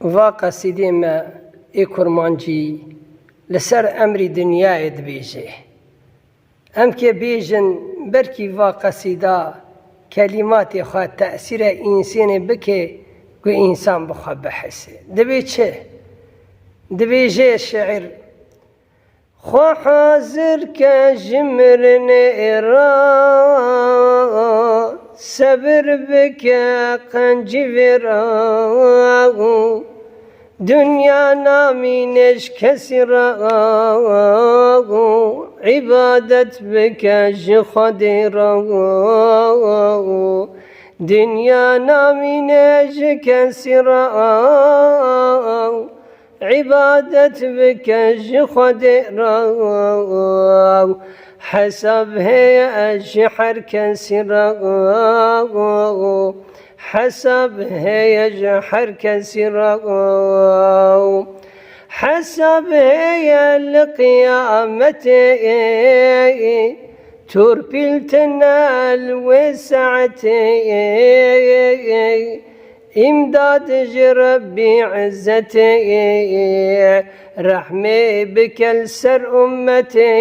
و قصیده ما ای کرمانجی لسر امری دنیای دبیجه ام که بیجن برکی و قصیده کلمات خواه تأثیر انسان بکه که انسان بخواه بحثه دبی چه؟ دبیجه شعر خو حاضر که جمرن را صبر بکه قنجی را دنیا نامینش کسی را عبادت بکش خود را دنیا نامینش کسی را عبادت بکش خود را حسب ہے شحر کسی را حسب ہے جحر کسی را حسب ہے القیامت تور پیلتنا الوسعت امداد ربي عزتي رحمي بك السر أمتي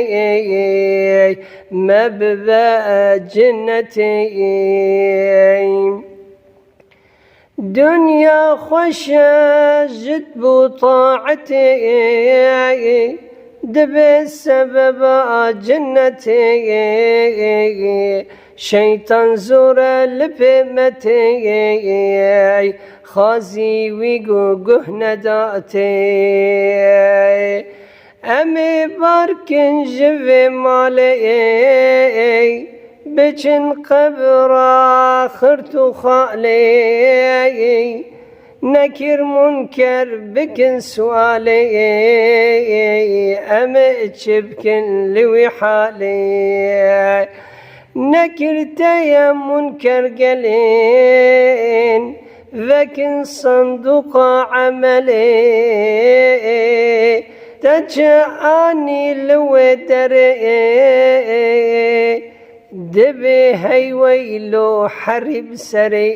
مبدأ جنتي دنيا خشجت بطاعتي دبي السبب جنتي شيطان زور لبمتي خازي ويقو قهنداتي امي باركن جفي مالي بچن قبر آخرتو خالي نكر منكر بكن سؤالي امي تشبكن لوي حالي نكرت يا منكر قلين ذاكن صندوق عملي تجعاني لو دري دبي هي ويلو حرب سري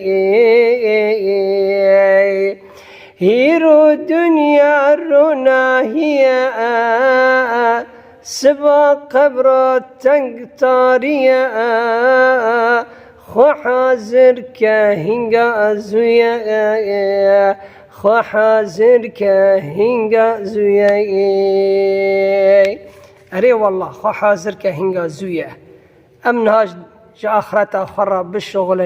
هيرو دنيا رونا هي سبا قبر تنگ تاريا خو حاضر كهنگا زويا خو حاضر كهنگا زويا اري والله خو حاضر كهنگا زويا امنهاج جا اخرتا خراب بالشغل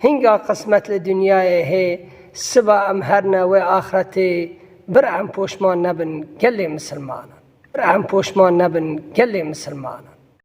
هنگا قسمت لدنيا هي سبا امهرنا و اخرتي برعم پوشمان نبن كل مسلمان برعم پوشمان نبن كل مسلمان